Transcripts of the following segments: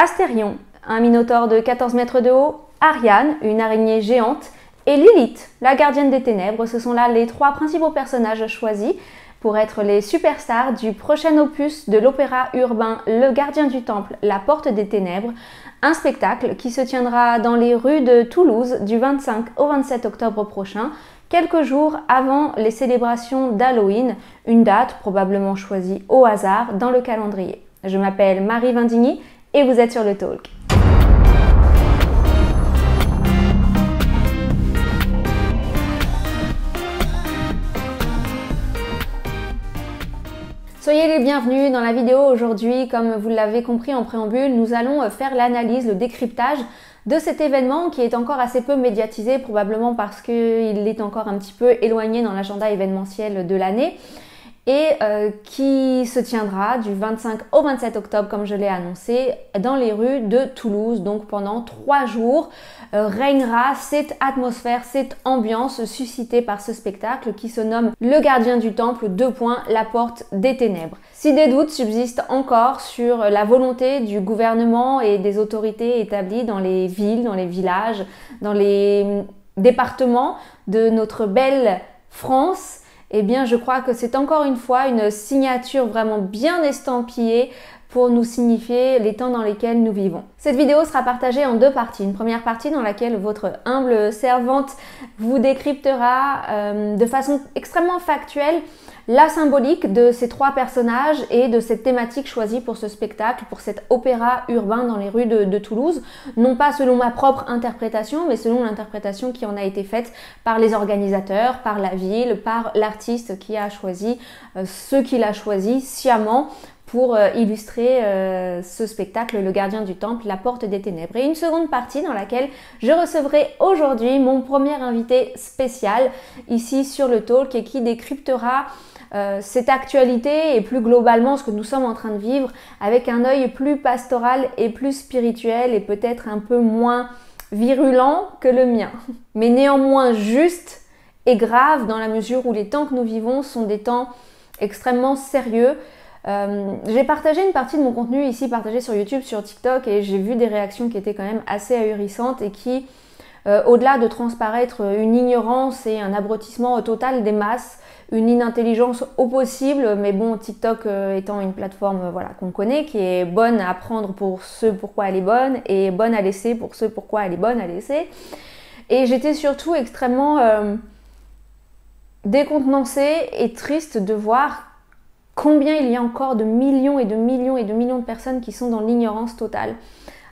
Astérion, un minotaure de 14 mètres de haut, Ariane, une araignée géante, et Lilith, la gardienne des ténèbres. Ce sont là les trois principaux personnages choisis pour être les superstars du prochain opus de l'opéra urbain Le Gardien du Temple, La Porte des Ténèbres, un spectacle qui se tiendra dans les rues de Toulouse du 25 au 27 octobre prochain, quelques jours avant les célébrations d'Halloween, une date probablement choisie au hasard dans le calendrier. Je m'appelle Marie Vindigny et vous êtes sur le Talk. Soyez les bienvenus dans la vidéo. Aujourd'hui, comme vous l'avez compris en préambule, nous allons faire l'analyse, le décryptage de cet événement qui est encore assez peu médiatisé, probablement parce qu'il est encore un petit peu éloigné dans l'agenda événementiel de l'année et qui se tiendra du 25 au 27 octobre, comme je l'ai annoncé, dans les rues de Toulouse. Donc pendant 3 jours, régnera cette atmosphère, cette ambiance suscitée par ce spectacle qui se nomme Le Gardien du Temple, la Porte des Ténèbres. Si des doutes subsistent encore sur la volonté du gouvernement et des autorités établies dans les villes, dans les villages, dans les départements de notre belle France, eh bien je crois que c'est encore une fois une signature vraiment bien estampillée pour nous signifier les temps dans lesquels nous vivons. Cette vidéo sera partagée en 2 parties. Une première partie dans laquelle votre humble servante vous décryptera de façon extrêmement factuelle la symbolique de ces 3 personnages et de cette thématique choisie pour ce spectacle, pour cet opéra urbain dans les rues de Toulouse. Non pas selon ma propre interprétation, mais selon l'interprétation qui en a été faite par les organisateurs, par la ville, par l'artiste qui a choisi ce qu'il a choisi sciemment pour illustrer ce spectacle, Le Gardien du Temple, La Porte des Ténèbres. Et une seconde partie dans laquelle je recevrai aujourd'hui mon premier invité spécial ici sur le Talk et qui décryptera cette actualité et plus globalement ce que nous sommes en train de vivre avec un œil plus pastoral et plus spirituel et peut-être un peu moins virulent que le mien. Mais néanmoins juste et grave dans la mesure où les temps que nous vivons sont des temps extrêmement sérieux. J'ai partagé une partie de mon contenu ici, partagé sur YouTube, sur TikTok, et j'ai vu des réactions qui étaient quand même assez ahurissantes et qui, au-delà de transparaître une ignorance et un abrutissement total des masses, une inintelligence au possible, mais bon, TikTok étant une plateforme voilà, qu'on connaît, qui est bonne à prendre pour ce pourquoi elle est bonne et bonne à laisser pour ce pourquoi elle est bonne à laisser. Et j'étais surtout extrêmement décontenancée et triste de voir combien il y a encore de millions et de millions et de millions de personnes qui sont dans l'ignorance totale.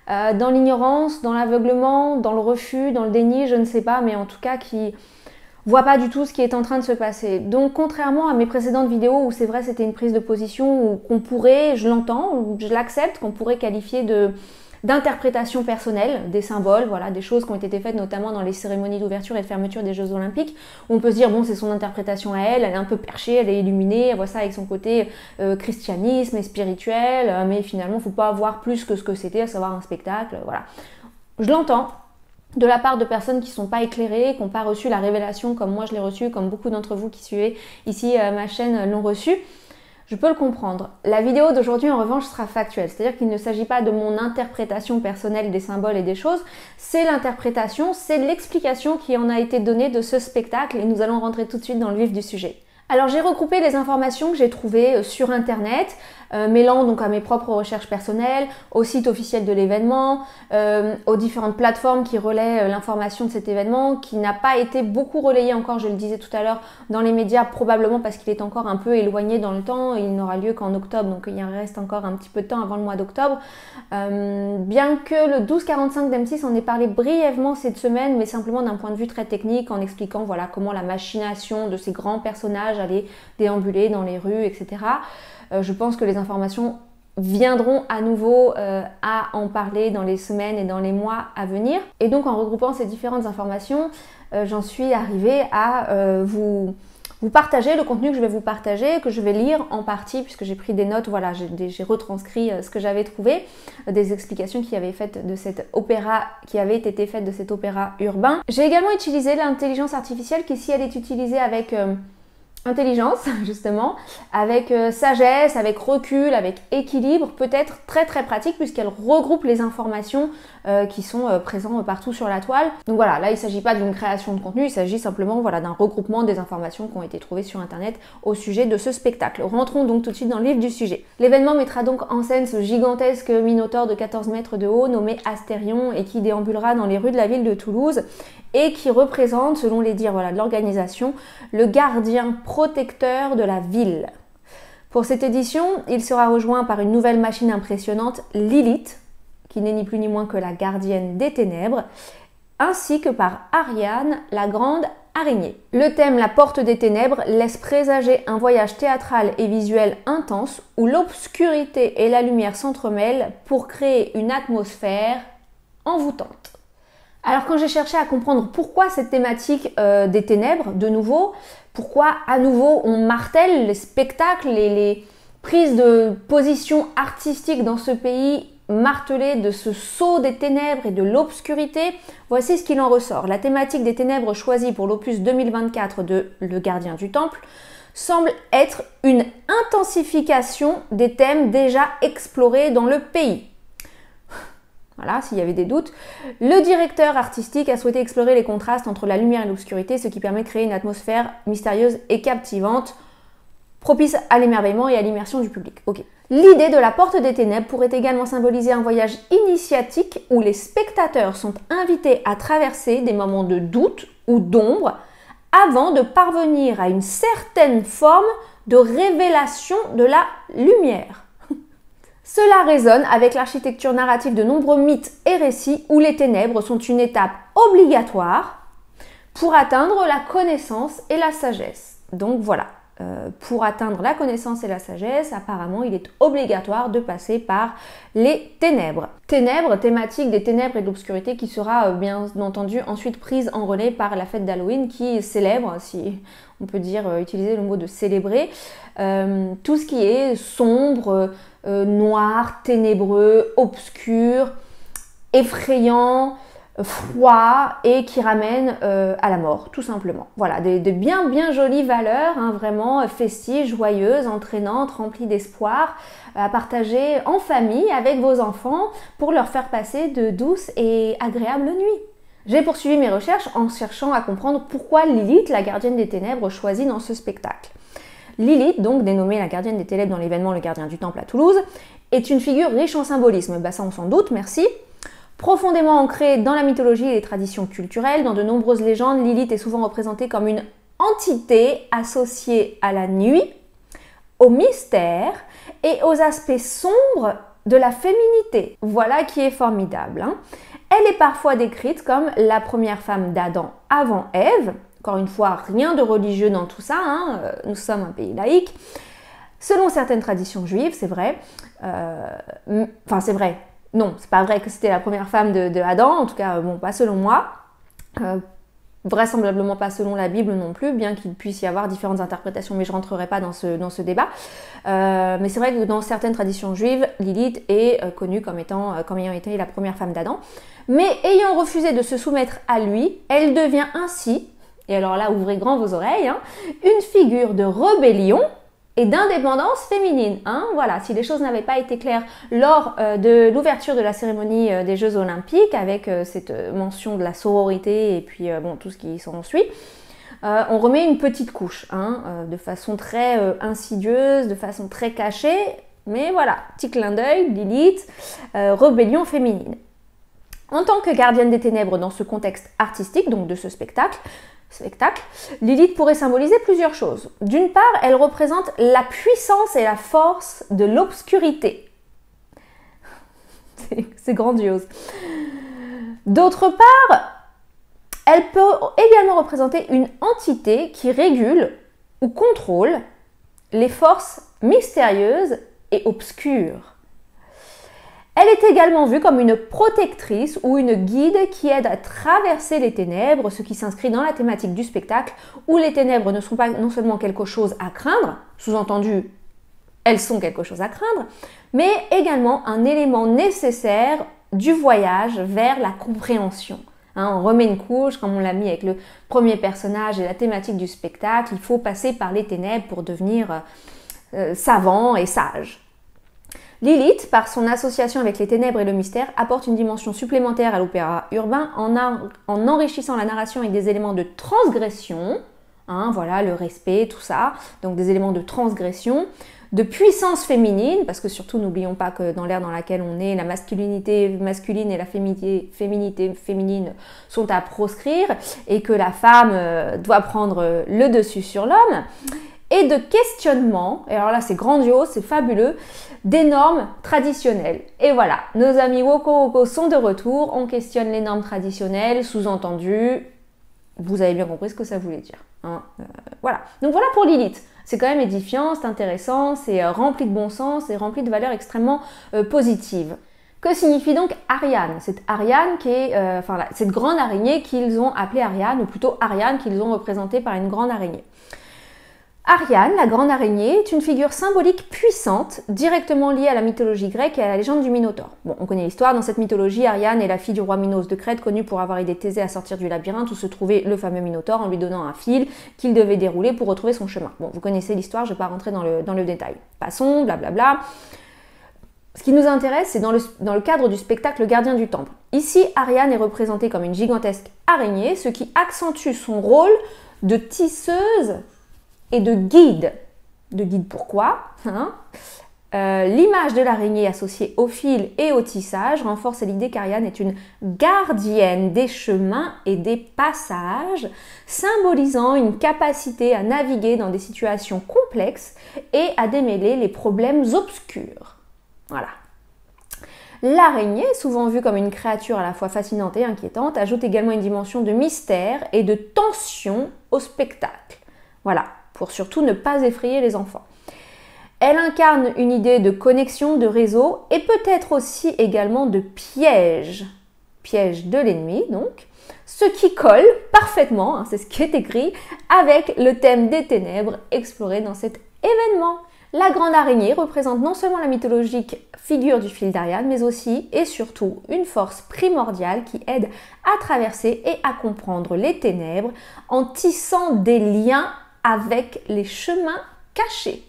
Dans l'ignorance, dans l'aveuglement, dans le refus, dans le déni, je ne sais pas, mais en tout cas qui voient pas du tout ce qui est en train de se passer. Donc contrairement à mes précédentes vidéos où c'est vrai c'était une prise de position ou qu'on pourrait, je l'entends, je l'accepte, qu'on pourrait qualifier d'interprétation personnelle des symboles, voilà, des choses qui ont été faites notamment dans les cérémonies d'ouverture et de fermeture des Jeux Olympiques, où on peut se dire bon c'est son interprétation à elle, elle est un peu perchée, elle est illuminée, elle voit ça avec son côté christianisme et spirituel, mais finalement il ne faut pas voir plus que ce que c'était, à savoir un spectacle, voilà. Je l'entends de la part de personnes qui ne sont pas éclairées, qui n'ont pas reçu la révélation comme moi je l'ai reçue, comme beaucoup d'entre vous qui suivez ici ma chaîne l'ont reçue. Je peux le comprendre. La vidéo d'aujourd'hui, en revanche, sera factuelle. C'est-à-dire qu'il ne s'agit pas de mon interprétation personnelle des symboles et des choses. C'est l'interprétation, c'est l'explication qui en a été donnée de ce spectacle et nous allons rentrer tout de suite dans le vif du sujet. Alors j'ai regroupé les informations que j'ai trouvées sur internet, mêlant donc à mes propres recherches personnelles, au site officiel de l'événement, aux différentes plateformes qui relaient l'information de cet événement, qui n'a pas été beaucoup relayé encore, je le disais tout à l'heure, dans les médias, probablement parce qu'il est encore un peu éloigné dans le temps, il n'aura lieu qu'en octobre, donc il reste encore un petit peu de temps avant le mois d'octobre. Bien que le 1245 d'M6 en ait parlé brièvement cette semaine, mais simplement d'un point de vue très technique, en expliquant voilà, comment la machination de ces grands personnages allait déambuler dans les rues, etc. Je pense que les informations viendront à nouveau à en parler dans les semaines et dans les mois à venir. Et donc en regroupant ces différentes informations, j'en suis arrivée à vous partager le contenu que je vais vous partager, que je vais lire en partie puisque j'ai pris des notes, voilà, j'ai retranscrit ce que j'avais trouvé, des explications qui avaient été faites de cet opéra urbain. J'ai également utilisé l'intelligence artificielle qui, si elle est utilisée avec intelligence, justement, avec sagesse, avec recul, avec équilibre, peut être très très pratique puisqu'elle regroupe les informations qui sont présentes partout sur la toile. Donc voilà, là il ne s'agit pas d'une création de contenu, il s'agit simplement voilà, d'un regroupement des informations qui ont été trouvées sur internet au sujet de ce spectacle. Rentrons donc tout de suite dans le vif du sujet. L'événement mettra donc en scène ce gigantesque minotaure de 14 mètres de haut nommé Astérion et qui déambulera dans les rues de la ville de Toulouse et qui représente, selon les dires de l'organisation, le gardien protecteur de la ville. Pour cette édition, il sera rejoint par une nouvelle machine impressionnante, Lilith, qui n'est ni plus ni moins que la gardienne des ténèbres, ainsi que par Ariane, la grande araignée. Le thème La porte des ténèbres laisse présager un voyage théâtral et visuel intense où l'obscurité et la lumière s'entremêlent pour créer une atmosphère envoûtante. Alors quand j'ai cherché à comprendre pourquoi cette thématique des ténèbres, de nouveau, pourquoi à nouveau on martèle les spectacles et les prises de position artistiques dans ce pays martelé de ce sceau des ténèbres et de l'obscurité, voici ce qu'il en ressort. La thématique des ténèbres choisie pour l'opus 2024 de Le Gardien du Temple semble être une intensification des thèmes déjà explorés dans le pays. Voilà, s'il y avait des doutes. Le directeur artistique a souhaité explorer les contrastes entre la lumière et l'obscurité, ce qui permet de créer une atmosphère mystérieuse et captivante, propice à l'émerveillement et à l'immersion du public. Ok. L'idée de la porte des ténèbres pourrait également symboliser un voyage initiatique où les spectateurs sont invités à traverser des moments de doute ou d'ombre avant de parvenir à une certaine forme de révélation de la lumière. Cela résonne avec l'architecture narrative de nombreux mythes et récits où les ténèbres sont une étape obligatoire pour atteindre la connaissance et la sagesse. Donc voilà, pour atteindre la connaissance et la sagesse, apparemment il est obligatoire de passer par les ténèbres. Ténèbres, thématique des ténèbres et de l'obscurité qui sera bien entendu ensuite prise en relais par la fête d'Halloween qui célèbre, si on peut dire, utiliser le mot de célébrer, tout ce qui est sombre, noir, ténébreux, obscur, effrayant, froid et qui ramène à la mort, tout simplement. Voilà, des bien jolies valeurs, hein, vraiment festives, joyeuses, entraînantes, remplies d'espoir, à partager en famille avec vos enfants pour leur faire passer de douces et agréables nuits. J'ai poursuivi mes recherches en cherchant à comprendre pourquoi Lilith, la gardienne des ténèbres, choisie dans ce spectacle. Lilith, donc dénommée la gardienne des ténèbres dans l'événement Le Gardien du Temple à Toulouse, est une figure riche en symbolisme, ça on s'en doute, merci. Profondément ancrée dans la mythologie et les traditions culturelles, dans de nombreuses légendes, Lilith est souvent représentée comme une entité associée à la nuit, au mystère et aux aspects sombres de la féminité. Voilà qui est formidable, hein. Elle est parfois décrite comme la première femme d'Adam avant Ève. Encore une fois, rien de religieux dans tout ça, hein. Nous sommes un pays laïque. Selon certaines traditions juives, c'est vrai. Enfin, c'est vrai. Non, c'est pas vrai que c'était la première femme de Adam, en tout cas, bon, pas selon moi. Vraisemblablement pas selon la Bible non plus, bien qu'il puisse y avoir différentes interprétations, mais je ne rentrerai pas dans ce débat. Mais c'est vrai que dans certaines traditions juives, Lilith est connue comme ayant été la première femme d'Adam. Mais ayant refusé de se soumettre à lui, elle devient ainsi, et alors là, ouvrez grand vos oreilles, hein, une figure de rébellion et d'indépendance féminine. Hein, voilà, si les choses n'avaient pas été claires lors de l'ouverture de la cérémonie des Jeux Olympiques, avec cette mention de la sororité et puis bon, tout ce qui s'ensuit, on remet une petite couche, hein, de façon très insidieuse, de façon très cachée, mais voilà, petit clin d'œil, Lilith, rébellion féminine. En tant que gardienne des ténèbres dans ce contexte artistique, donc de ce spectacle, Lilith pourrait symboliser plusieurs choses. D'une part, elle représente la puissance et la force de l'obscurité. C'est grandiose. D'autre part, elle peut également représenter une entité qui régule ou contrôle les forces mystérieuses et obscures. Elle est également vue comme une protectrice ou une guide qui aide à traverser les ténèbres, ce qui s'inscrit dans la thématique du spectacle, où les ténèbres ne sont pas non seulement quelque chose à craindre, sous-entendu, elles sont quelque chose à craindre, mais également un élément nécessaire du voyage vers la compréhension. Hein, on remet une couche, comme on l'a mis avec le premier personnage et la thématique du spectacle. Il faut passer par les ténèbres pour devenir savant et sage. Lilith, par son association avec les ténèbres et le mystère, apporte une dimension supplémentaire à l'opéra urbain en enrichissant la narration avec des éléments de transgression, hein, voilà, le respect, tout ça, donc des éléments de transgression, de puissance féminine, parce que surtout n'oublions pas que dans l'ère dans laquelle on est, la masculinité masculine et la féminité féminine sont à proscrire et que la femme doit prendre le dessus sur l'homme, et de questionnement, et alors là c'est grandiose, c'est fabuleux, des normes traditionnelles. Et voilà, nos amis Woko Woko sont de retour, on questionne les normes traditionnelles, sous-entendu, vous avez bien compris ce que ça voulait dire. Hein, voilà, donc voilà pour Lilith. C'est quand même édifiant, c'est intéressant, c'est rempli de bon sens et rempli de valeurs extrêmement positives. Que signifie donc Ariane? Cette Ariane qui est, cette grande araignée qu'ils ont appelée Ariane, ou plutôt Ariane qu'ils ont représentée par une grande araignée. Ariane, la grande araignée, est une figure symbolique puissante, directement liée à la mythologie grecque et à la légende du Minotaure. Bon, on connaît l'histoire, dans cette mythologie, Ariane est la fille du roi Minos de Crète, connu pour avoir aidé Thésée à sortir du labyrinthe où se trouvait le fameux Minotaure en lui donnant un fil qu'il devait dérouler pour retrouver son chemin. Bon, vous connaissez l'histoire, je ne vais pas rentrer dans le détail. Passons, blablabla. Ce qui nous intéresse, c'est dans le cadre du spectacle Gardien du Temple. Ici, Ariane est représentée comme une gigantesque araignée, ce qui accentue son rôle de tisseuse et de guide. De guide pourquoi hein l'image de l'araignée associée au fil et au tissage renforce l'idée qu'Ariane est une gardienne des chemins et des passages, symbolisant une capacité à naviguer dans des situations complexes et à démêler les problèmes obscurs. Voilà. L'araignée, souvent vue comme une créature à la fois fascinante et inquiétante, ajoute également une dimension de mystère et de tension au spectacle. Voilà, pour surtout ne pas effrayer les enfants. Elle incarne une idée de connexion, de réseau et peut-être aussi également de piège. Piège de l'ennemi, donc. Ce qui colle parfaitement, hein, c'est ce qui est écrit, avec le thème des ténèbres exploré dans cet événement. La grande araignée représente non seulement la mythologique figure du fil d'Ariane, mais aussi et surtout une force primordiale qui aide à traverser et à comprendre les ténèbres en tissant des liens avec les chemins cachés.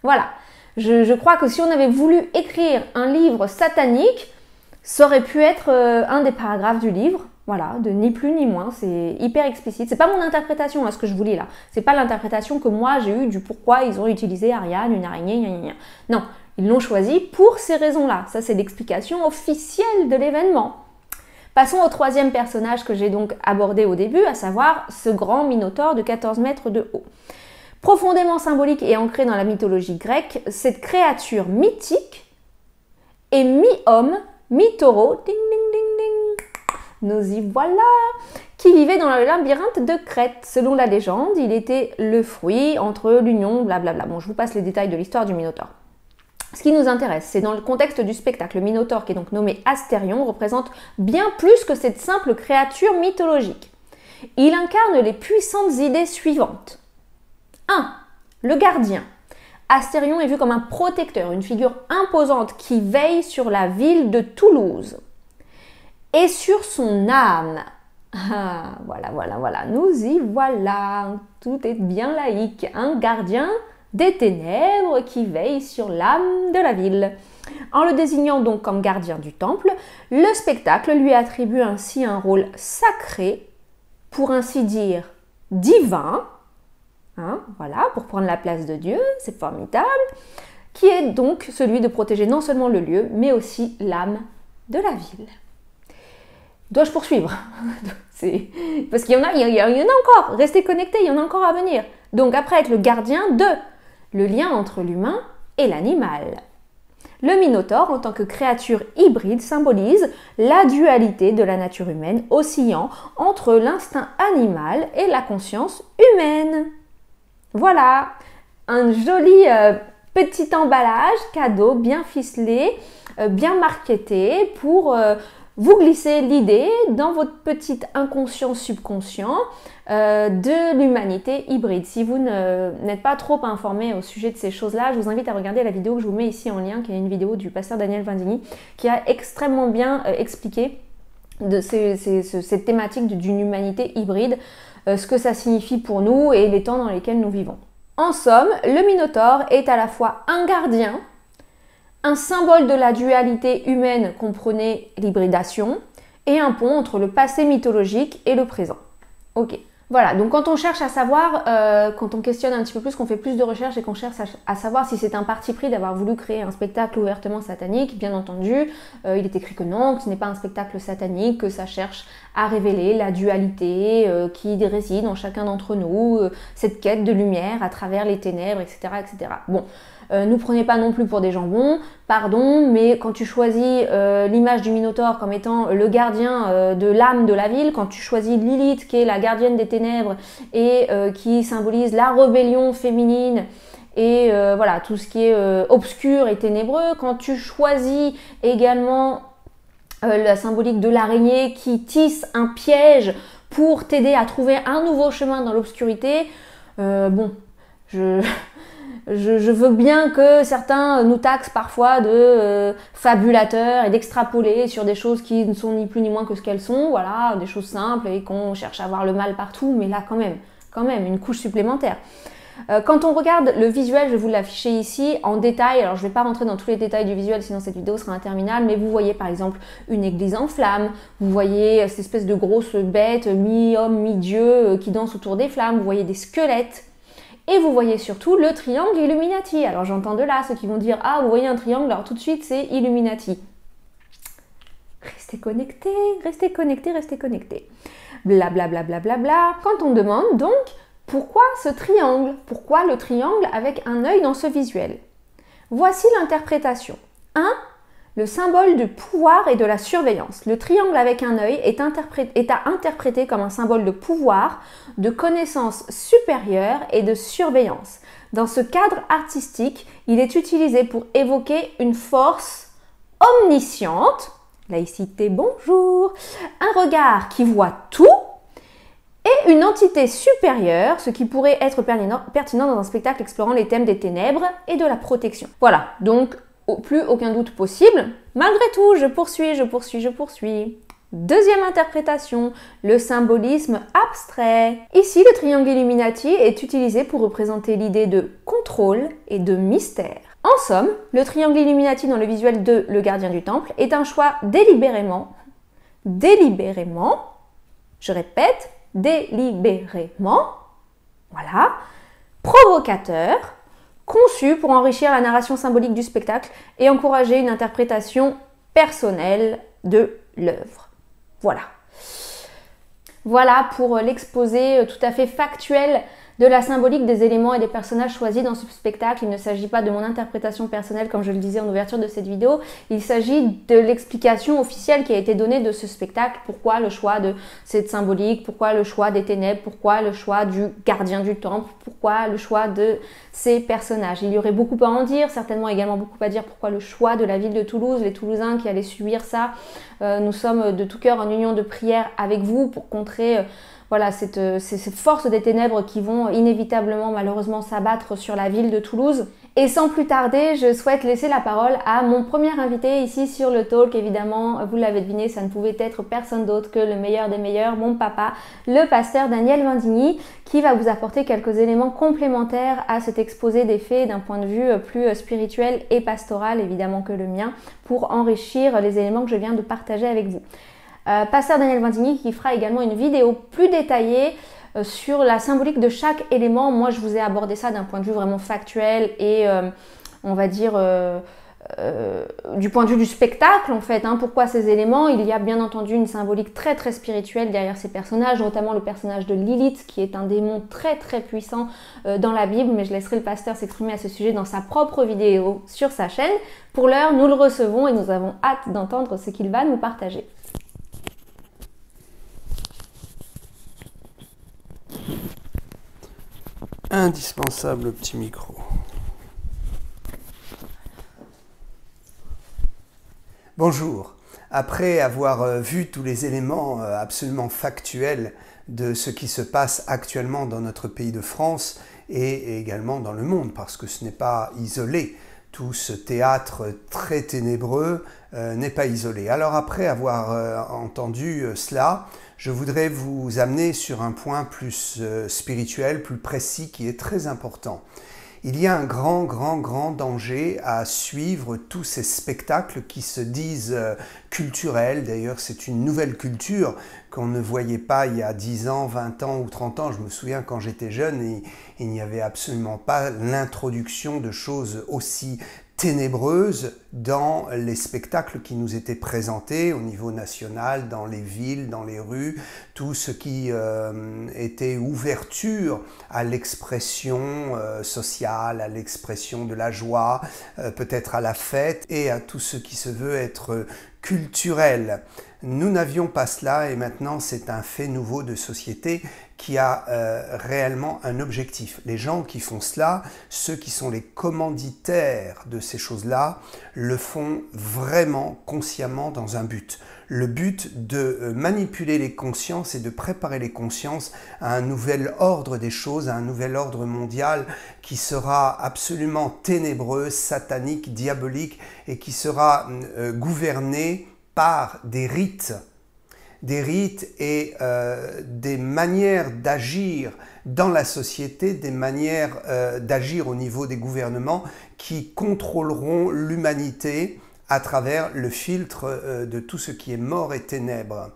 Voilà, je crois que si on avait voulu écrire un livre satanique, ça aurait pu être un des paragraphes du livre. Voilà, de ni plus ni moins, c'est hyper explicite. C'est pas mon interprétation, là, ce que je vous lis là. C'est pas l'interprétation que moi j'ai eue du pourquoi ils ont utilisé Ariane, une araignée, gna gna gna. Non, ils l'ont choisi pour ces raisons-là. Ça, c'est l'explication officielle de l'événement. Passons au troisième personnage que j'ai donc abordé au début, à savoir ce grand minotaure de 14 mètres de haut. Profondément symbolique et ancrée dans la mythologie grecque, cette créature mythique est mi-homme, mi-taureau, ding ding ding ding. Nous y voilà, qui vivait dans le labyrinthe de Crète. Selon la légende, il était le fruit entre l'union, blablabla. Bon, je vous passe les détails de l'histoire du Minotaure. Ce qui nous intéresse, c'est dans le contexte du spectacle. Le Minotaure, qui est donc nommé Astérion, représente bien plus que cette simple créature mythologique. Il incarne les puissantes idées suivantes. 1. Le gardien. Astérion est vu comme un protecteur, une figure imposante qui veille sur la ville de Toulouse et sur son âme. Ah, voilà, nous y voilà. Tout est bien laïque. Un gardien des ténèbres qui veille sur l'âme de la ville. En le désignant donc comme gardien du temple, le spectacle lui attribue ainsi un rôle sacré, pour ainsi dire divin, hein, voilà, pour prendre la place de Dieu, c'est formidable, qui est donc celui de protéger non seulement le lieu, mais aussi l'âme de la ville. Dois-je poursuivre? Parce qu'il y en a encore, restez connectés, il y en a encore à venir. Donc après être le gardien de, le lien entre l'humain et l'animal. Le Minotaure, en tant que créature hybride, symbolise la dualité de la nature humaine, oscillant entre l'instinct animal et la conscience humaine. Voilà, un joli petit emballage cadeau bien ficelé, bien marketé pour vous glisser l'idée dans votre petit inconscient subconscient de l'humanité hybride. Si vous n'êtes pas trop informé au sujet de ces choses-là, je vous invite à regarder la vidéo que je vous mets ici en lien, qui est une vidéo du pasteur Daniel Vandini, qui a extrêmement bien expliqué cette thématique d'une humanité hybride, ce que ça signifie pour nous et les temps dans lesquels nous vivons. En somme, le Minotaure est à la fois un gardien, un symbole de la dualité humaine, comprenez l'hybridation, et un pont entre le passé mythologique et le présent. Ok. Voilà, donc quand on cherche à savoir, quand on questionne un petit peu plus, qu'on fait plus de recherches et qu'on cherche à savoir si c'est un parti pris d'avoir voulu créer un spectacle ouvertement satanique, bien entendu, il est écrit que non, que ce n'est pas un spectacle satanique, que ça cherche à révéler la dualité qui réside en chacun d'entre nous, cette quête de lumière à travers les ténèbres, etc. etc. Bon, nous prenez pas non plus pour des jambons, pardon, mais quand tu choisis l'image du Minotaure comme étant le gardien de l'âme de la ville, quand tu choisis Lilith qui est la gardienne des ténèbres et qui symbolise la rébellion féminine et voilà, tout ce qui est obscur et ténébreux, quand tu choisis également la symbolique de l'araignée qui tisse un piège pour t'aider à trouver un nouveau chemin dans l'obscurité, bon, je veux bien que certains nous taxent parfois de fabulateurs et d'extrapoler sur des choses qui ne sont ni plus ni moins que ce qu'elles sont, voilà, des choses simples et qu'on cherche à voir le mal partout, mais là quand même, une couche supplémentaire. Quand on regarde le visuel, je vais vous l'afficher ici en détail, alors je ne vais pas rentrer dans tous les détails du visuel sinon cette vidéo sera interminable, mais vous voyez par exemple une église en flammes, vous voyez cette espèce de grosse bête mi-homme, mi-dieu qui danse autour des flammes, vous voyez des squelettes. Et vous voyez surtout le triangle Illuminati. Alors j'entends de là ceux qui vont dire « Ah, vous voyez un triangle, alors tout de suite c'est Illuminati ». Restez connectés, restez connectés, restez connectés. Blablabla. Bla, bla, bla, bla. Quand on demande donc pourquoi ce triangle, pourquoi le triangle avec un œil dans ce visuel, voici l'interprétation. 1. Le symbole du pouvoir et de la surveillance. Le triangle avec un œil est à interpréter comme un symbole de pouvoir, de connaissance supérieure et de surveillance. Dans ce cadre artistique, il est utilisé pour évoquer une force omnisciente, laïcité bonjour, un regard qui voit tout, et une entité supérieure, ce qui pourrait être pertinent dans un spectacle explorant les thèmes des ténèbres et de la protection. Voilà, donc plus aucun doute possible. Malgré tout, je poursuis. Deuxième interprétation, le symbolisme abstrait. Ici, le triangle Illuminati est utilisé pour représenter l'idée de contrôle et de mystère. En somme, le triangle Illuminati dans le visuel de Le Gardien du Temple est un choix délibérément, je répète, délibérément, voilà, provocateur, conçu pour enrichir la narration symbolique du spectacle et encourager une interprétation personnelle de l'œuvre. Voilà. Voilà pour l'exposé tout à fait factuel de la symbolique des éléments et des personnages choisis dans ce spectacle. Il ne s'agit pas de mon interprétation personnelle comme je le disais en ouverture de cette vidéo, il s'agit de l'explication officielle qui a été donnée de ce spectacle, pourquoi le choix de cette symbolique, pourquoi le choix des ténèbres, pourquoi le choix du gardien du temple, pourquoi le choix de ces personnages. Il y aurait beaucoup à en dire, certainement également beaucoup à dire pourquoi le choix de la ville de Toulouse, les Toulousains qui allaient subir ça. Nous sommes de tout cœur en union de prière avec vous pour contrer voilà, ces forces des ténèbres qui vont inévitablement, malheureusement, s'abattre sur la ville de Toulouse. Et sans plus tarder, je souhaite laisser la parole à mon premier invité ici sur le talk. Évidemment, vous l'avez deviné, ça ne pouvait être personne d'autre que le meilleur des meilleurs, mon papa, le pasteur Daniel Vindigny, qui va vous apporter quelques éléments complémentaires à cet exposé des faits d'un point de vue plus spirituel et pastoral, évidemment que le mien, pour enrichir les éléments que je viens de partager avec vous. Pasteur Daniel Vindigny qui fera également une vidéo plus détaillée sur la symbolique de chaque élément. Moi, je vous ai abordé ça d'un point de vue vraiment factuel et on va dire du point de vue du spectacle en fait. Pourquoi ces éléments? Il y a bien entendu une symbolique très très spirituelle derrière ces personnages, notamment le personnage de Lilith qui est un démon très très puissant dans la Bible, mais je laisserai le pasteur s'exprimer à ce sujet dans sa propre vidéo sur sa chaîne. Pour l'heure, nous le recevons et nous avons hâte d'entendre ce qu'il va nous partager. Indispensable petit micro. Bonjour. Après avoir vu tous les éléments absolument factuels de ce qui se passe actuellement dans notre pays de France et également dans le monde, parce que ce n'est pas isolé tout ce théâtre très ténébreux n'est pas isolé. Alors après avoir entendu cela, je voudrais vous amener sur un point plus spirituel, plus précis, qui est très important. Il y a un grand danger à suivre tous ces spectacles qui se disent culturels. D'ailleurs, c'est une nouvelle culture qu'on ne voyait pas il y a 10 ans, 20 ans ou 30 ans. Je me souviens quand j'étais jeune, il n'y avait absolument pas l'introduction de choses aussi ténébreuses dans les spectacles qui nous étaient présentés au niveau national, dans les villes, dans les rues, tout ce qui était ouverture à l'expression sociale, à l'expression de la joie, peut-être à la fête et à tout ce qui se veut être culturel. Nous n'avions pas cela et maintenant c'est un fait nouveau de société qui a réellement un objectif. Les gens qui font cela, ceux qui sont les commanditaires de ces choses-là, le font vraiment consciemment dans un but. Le but de manipuler les consciences et de préparer les consciences à un nouvel ordre des choses, à un nouvel ordre mondial qui sera absolument ténébreux, satanique, diabolique et qui sera gouverné par des rites et des manières d'agir dans la société, des manières d'agir au niveau des gouvernements qui contrôleront l'humanité à travers le filtre de tout ce qui est mort et ténèbres.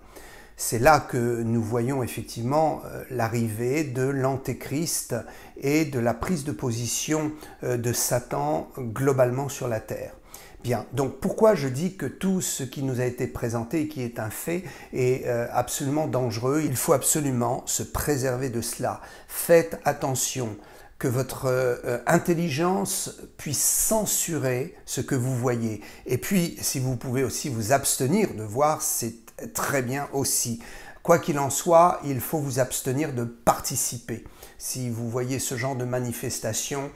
C'est là que nous voyons effectivement l'arrivée de l'Antéchrist et de la prise de position de Satan globalement sur la terre. Bien, donc pourquoi je dis que tout ce qui nous a été présenté et qui est un fait est absolument dangereux? Il faut absolument se préserver de cela. Faites attention que votre intelligence puisse censurer ce que vous voyez. Et puis, si vous pouvez aussi vous abstenir de voir, c'est très bien aussi. Quoi qu'il en soit, il faut vous abstenir de participer. Si vous voyez ce genre de manifestation,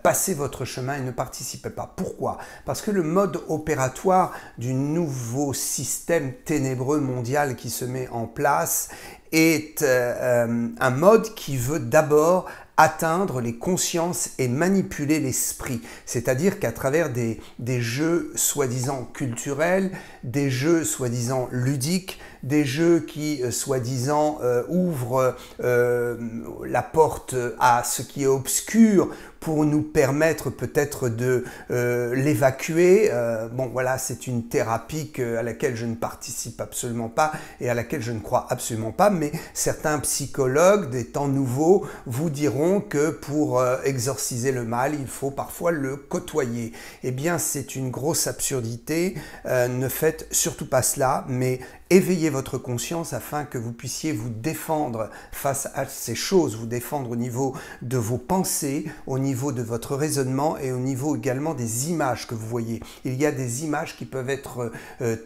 passez votre chemin et ne participez pas. Pourquoi? Parce que le mode opératoire du nouveau système ténébreux mondial qui se met en place est un mode qui veut d'abord atteindre les consciences et manipuler l'esprit. C'est-à-dire qu'à travers des jeux soi-disant culturels, des jeux soi-disant ludiques, des jeux qui soi-disant ouvrent la porte à ce qui est obscur pour nous permettre peut-être de l'évacuer. Bon voilà, c'est une thérapie à laquelle je ne participe absolument pas et à laquelle je ne crois absolument pas, mais certains psychologues des temps nouveaux vous diront que pour exorciser le mal, il faut parfois le côtoyer. Eh bien, c'est une grosse absurdité. Ne faites surtout pas cela, mais éveillez votre conscience afin que vous puissiez vous défendre face à ces choses, vous défendre au niveau de vos pensées, au niveau de votre raisonnement et au niveau également des images que vous voyez. Il y a des images qui peuvent être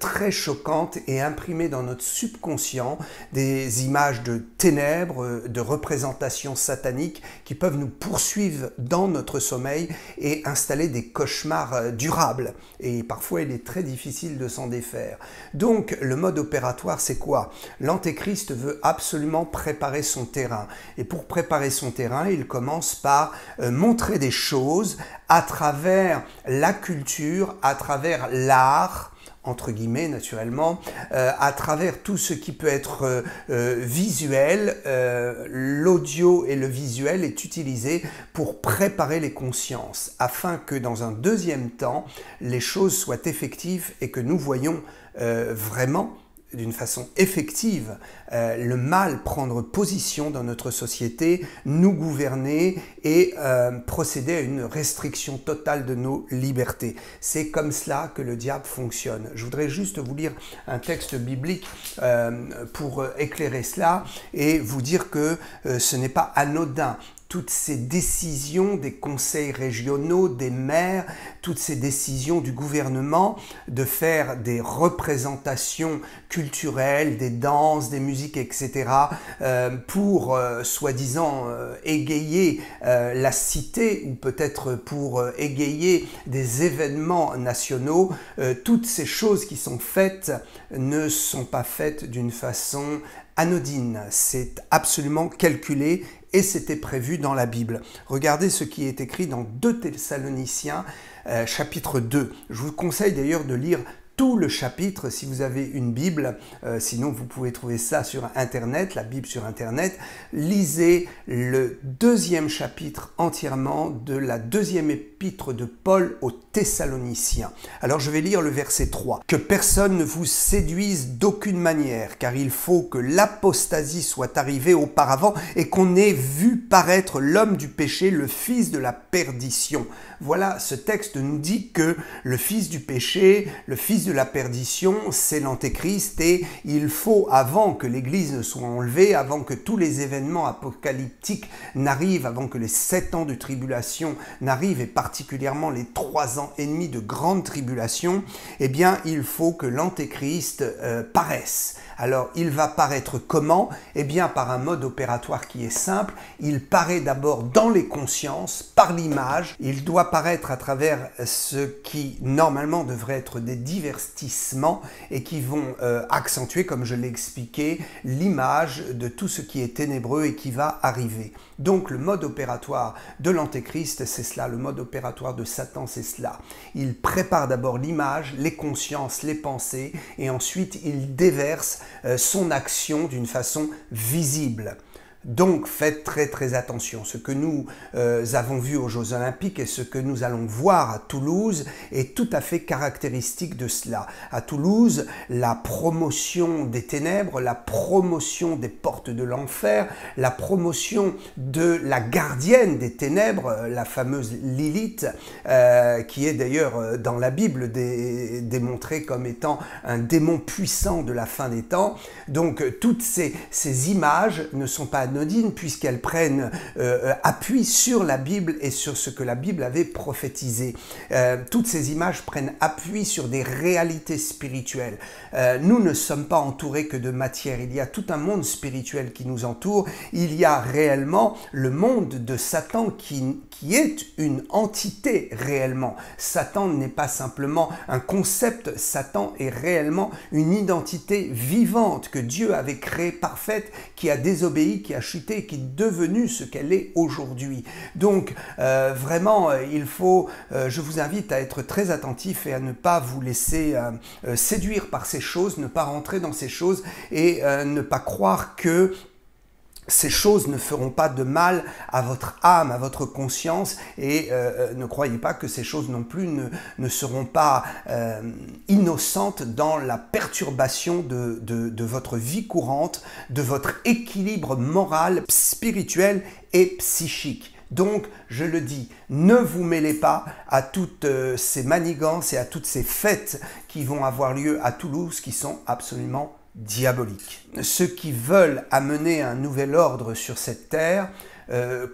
très choquantes et imprimées dans notre subconscient, des images de ténèbres, de représentations sataniques qui peuvent nous poursuivre dans notre sommeil et installer des cauchemars durables. Et parfois, il est très difficile de s'en défaire. Donc, le mode opératoire, c'est quoi? L'Antéchrist veut absolument préparer son terrain. Et pour préparer son terrain, il commence par montrer des choses à travers la culture, à travers l'art, entre guillemets naturellement, à travers tout ce qui peut être visuel. L'audio et le visuel est utilisé pour préparer les consciences, afin que dans un deuxième temps, les choses soient effectives et que nous voyons vraiment d'une façon effective le mal prendre position dans notre société, nous gouverner et procéder à une restriction totale de nos libertés. C'est comme cela que le diable fonctionne. Je voudrais juste vous lire un texte biblique pour éclairer cela et vous dire que ce n'est pas anodin. Toutes ces décisions des conseils régionaux, des maires, toutes ces décisions du gouvernement de faire des représentations culturelles, des danses, des musiques, etc. Pour soi-disant égayer la cité ou peut-être pour égayer des événements nationaux, toutes ces choses qui sont faites ne sont pas faites d'une façon anodine, c'est absolument calculé et c'était prévu dans la Bible. Regardez ce qui est écrit dans 2 Thessaloniciens chapitre 2. Je vous conseille d'ailleurs de lire tout le chapitre si vous avez une Bible, sinon vous pouvez trouver ça sur Internet, la Bible sur Internet. Lisez le 2e chapitre entièrement de la 2e épître de Paul aux Thessaloniciens. Alors je vais lire le verset 3. « Que personne ne vous séduise d'aucune manière, car il faut que l'apostasie soit arrivée auparavant et qu'on ait vu paraître l'homme du péché, le fils de la perdition. » Voilà, ce texte nous dit que le fils du péché, le fils de la perdition, c'est l'Antéchrist et il faut, avant que l'Église ne soit enlevée, avant que tous les événements apocalyptiques n'arrivent, avant que les 7 ans de tribulation n'arrivent et particulièrement les 3 ans et demi de grande tribulation, eh bien il faut que l'Antéchrist paraisse. Alors, il va paraître comment? Eh bien, par un mode opératoire qui est simple. Il paraît d'abord dans les consciences, par l'image. Il doit paraître à travers ce qui, normalement, devrait être des divertissements et qui vont accentuer, comme je l'ai expliqué, l'image de tout ce qui est ténébreux et qui va arriver. Donc, le mode opératoire de l'Antéchrist, c'est cela. Le mode opératoire de Satan, c'est cela. Il prépare d'abord l'image, les consciences, les pensées, et ensuite, il déverse son action d'une façon visible. Donc faites très attention. Ce que nous avons vu aux Jeux Olympiques et ce que nous allons voir à Toulouse est tout à fait caractéristique de cela. À Toulouse, la promotion des ténèbres, la promotion des portes de l'enfer, la promotion de la gardienne des ténèbres, la fameuse Lilith, qui est d'ailleurs dans la Bible démontrée comme étant un démon puissant de la fin des temps. Donc toutes ces images ne sont pas anodines puisqu'elles prennent appui sur la Bible et sur ce que la Bible avait prophétisé. Toutes ces images prennent appui sur des réalités spirituelles. Nous ne sommes pas entourés que de matière, il y a tout un monde spirituel qui nous entoure, il y a réellement le monde de Satan qui est une entité réellement. Satan n'est pas simplement un concept, Satan est réellement une identité vivante que Dieu avait créée parfaite, qui a désobéi, qui a chuté, qui est devenue ce qu'elle est aujourd'hui. Donc vraiment, je vous invite à être très attentif et à ne pas vous laisser séduire par ces choses, ne pas rentrer dans ces choses et ne pas croire que ces choses ne feront pas de mal à votre âme, à votre conscience et ne croyez pas que ces choses non plus ne seront pas innocentes dans la perturbation de votre vie courante, de votre équilibre moral, spirituel et psychique. Donc, je le dis, ne vous mêlez pas à toutes ces manigances et à toutes ces fêtes qui vont avoir lieu à Toulouse qui sont absolument diaboliques. Ceux qui veulent amener un nouvel ordre sur cette terre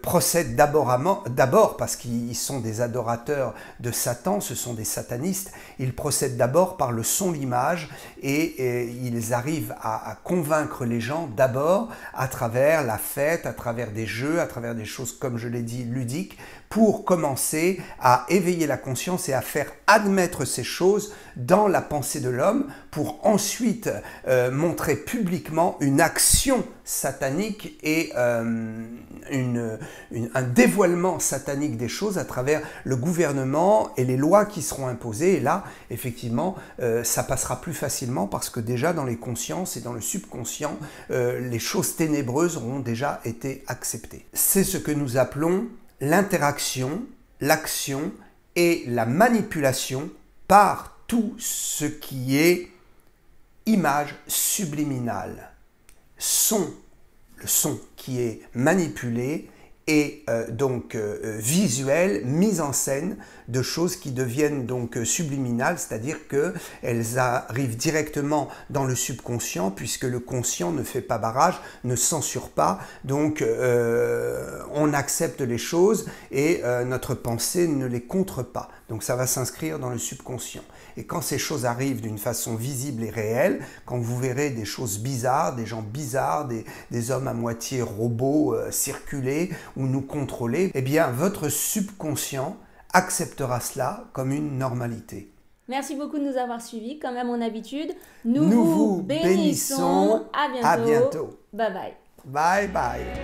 procèdent d'abord parce qu'ils sont des adorateurs de Satan, ce sont des satanistes, ils procèdent d'abord par le son, l'image et ils arrivent à convaincre les gens d'abord à travers la fête, à travers des jeux, à travers des choses, comme je l'ai dit, ludiques, pour commencer à éveiller la conscience et à faire admettre ces choses dans la pensée de l'homme pour ensuite montrer publiquement une action satanique et un dévoilement satanique des choses à travers le gouvernement et les lois qui seront imposées. Et là, effectivement, ça passera plus facilement parce que déjà dans les consciences et dans le subconscient, les choses ténébreuses auront déjà été acceptées. C'est ce que nous appelons l'interaction, l'action et la manipulation par tout ce qui est image subliminale. Le son qui est manipulé et donc visuel, mise en scène de choses qui deviennent donc subliminales, c'est-à-dire qu'elles arrivent directement dans le subconscient puisque le conscient ne fait pas barrage, ne censure pas, donc on accepte les choses et notre pensée ne les contre pas. Donc ça va s'inscrire dans le subconscient. Et quand ces choses arrivent d'une façon visible et réelle, quand vous verrez des choses bizarres, des gens bizarres, des hommes à moitié robots circuler ou nous contrôler, eh bien votre subconscient acceptera cela comme une normalité. Merci beaucoup de nous avoir suivis. Comme à mon habitude, Nous vous bénissons. À bientôt. À bientôt. Bye bye. Bye bye.